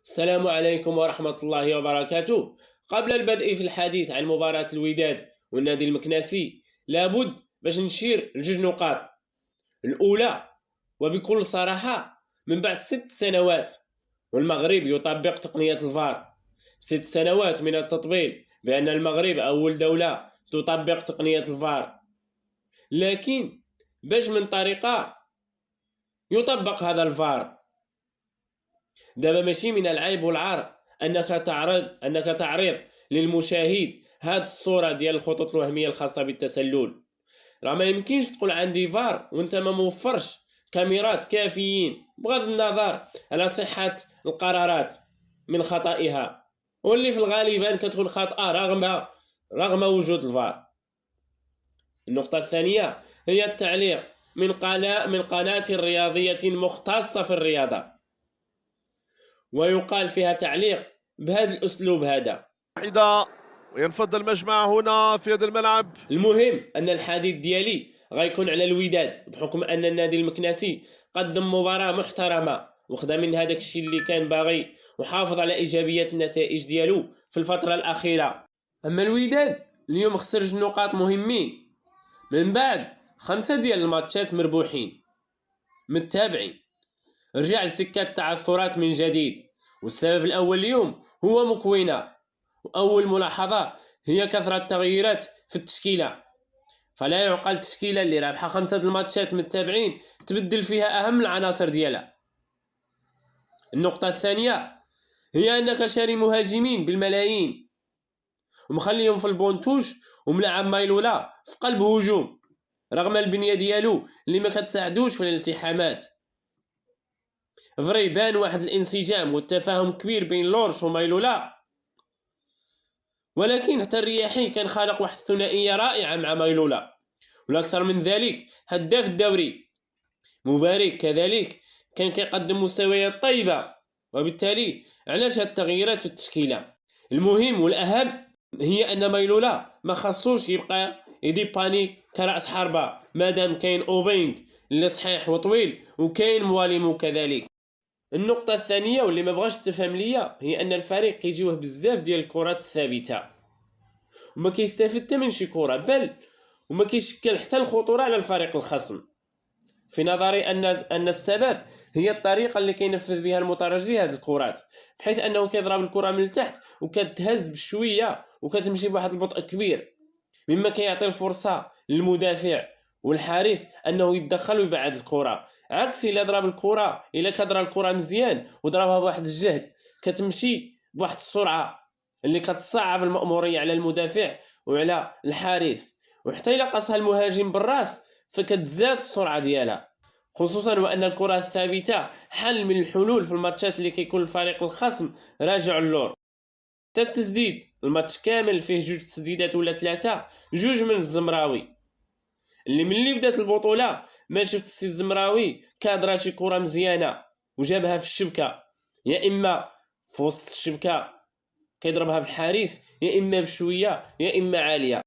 السلام عليكم ورحمة الله وبركاته. قبل البدء في الحديث عن مباراة الوداد والنادي المكناسي لابد باش نشير لجوج نقاط. الأولى وبكل صراحة، من بعد 6 سنوات والمغرب يطبق تقنية الفار، 6 سنوات من التطبيل بأن المغرب أول دولة تطبق تقنية الفار، لكن باش من طريقة يطبق هذا الفار. دابا ماشي من العيب والعار انك تعرض للمشاهد هاد الصوره ديال الخطوط الوهميه الخاصه بالتسلل. راه ما يمكنش تقول عندي فار وانت ما موفرش كاميرات كافيين بغض النظر على صحه القرارات من خطئها، واللي في الغالب كتكون خاطئه رغم وجود الفار. النقطه الثانيه هي التعليق من قناه رياضيه مختصه في الرياضه، ويقال فيها تعليق بهذا الأسلوب هذا: واحدة وينفض المجمع هنا في هذا الملعب. المهم أن الحديث ديالي غيكون على الوداد، بحكم أن النادي المكناسي قدم مباراة محترمة وخدا من هذاك الشيء اللي كان باغي وحافظ على إيجابية النتائج ديالو في الفترة الأخيرة. أما الوداد اليوم خسر 2 نقاط مهمين من بعد 5 ديال الماتشات مربوحين متابعين، رجع لسكة التعثرات من جديد. والسبب الأول اليوم هو مكونة، وأول ملاحظة هي كثرة التغييرات في التشكيلة. فلا يعقل التشكيلة اللي رابحة 5 الماتشات متابعين تبدل فيها أهم العناصر ديالها. النقطة الثانية هي أنك شاري مهاجمين بالملايين ومخليهم في البونتوش وملعب مايلولا في قلب هجوم رغم البنية ديالو اللي ما كتساعدوش في الالتحامات. فري بان واحد الانسجام والتفاهم كبير بين لورش ومايلولا، ولكن حتى الرياحي كان خالق واحد الثنائيه رائعه مع مايلولا، والاكثر من ذلك هداف الدوري مبارك كذلك كان كيقدم مستويات طيبه. وبالتالي علاش هاد التغييرات في التشكيله؟ المهم والاهم هي ان مايلولا ما خصوش يبقى يدي بانيك كراس حربه مادام كاين اوبينغ اللي صحيح وطويل وكاين مواليمو كذلك. النقطة الثانية واللي ما بغاش تفهم ليا هي أن الفريق كيجيوه بزاف ديال الكرات الثابتة وما كيستافد حتى من شي كرة، بل وما كيشكل حتى الخطورة على الفريق الخصم. في نظري أن السبب هي الطريقة اللي كينفذ بها المترجي هذه الكرات، بحيث أنه كيضرب الكرة من التحت وكتهز بشوية وكتمشي بواحد البطء كبير، مما كيعطي الفرصة للمدافع والحارس انه يتدخل ويبعد الكره، عكس الا ضرب الكره، الا كضرب الكره مزيان وضربها بواحد الجهد كتمشي بواحد السرعه اللي كتصعب المأموريه على المدافع وعلى الحارس، وحتى الا قصها المهاجم بالراس فكتزاد السرعه ديالها، خصوصا وان الكره الثابته حل من الحلول في الماتشات اللي كيكون الفريق الخصم راجع اللور. حتى التسديد الماتش كامل فيه 2 تسديدات ولا 3، 2 من الزمراوي، اللي ملي بدات البطوله ما شفت السي الزمراوي كادرا شي كره مزيانه وجابها في الشبكه، يا اما في وسط الشبكه كيضربها في الحارس، يا اما بشويه يا اما عاليه.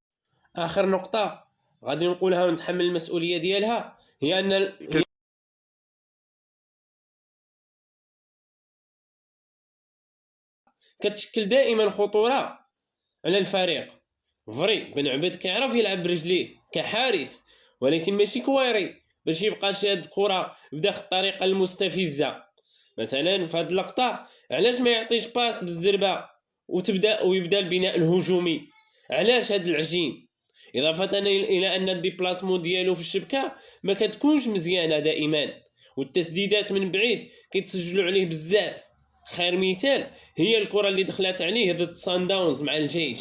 اخر نقطه غادي نقولها ونتحمل المسؤوليه ديالها هي ان كتشكل دائما خطوره على الفريق. فري بن عبيد كيعرف يلعب برجليه كحارس، ولكن ماشي كويري باش يبقى شاد الكره بداخل الطريقه المستفزه. مثلا في هذه اللقطه علاش ما يعطيش باس بالزربه ويبدا البناء الهجومي؟ علاش هذا العجين؟ اضافه الى ان الديبلاسمون ديالو في الشبكه ما كتكونش مزيانه دائما، والتسديدات من بعيد كيتسجلوا عليه بزاف. خير مثال هي الكره اللي دخلت عليه ضد سان داونز مع الجيش.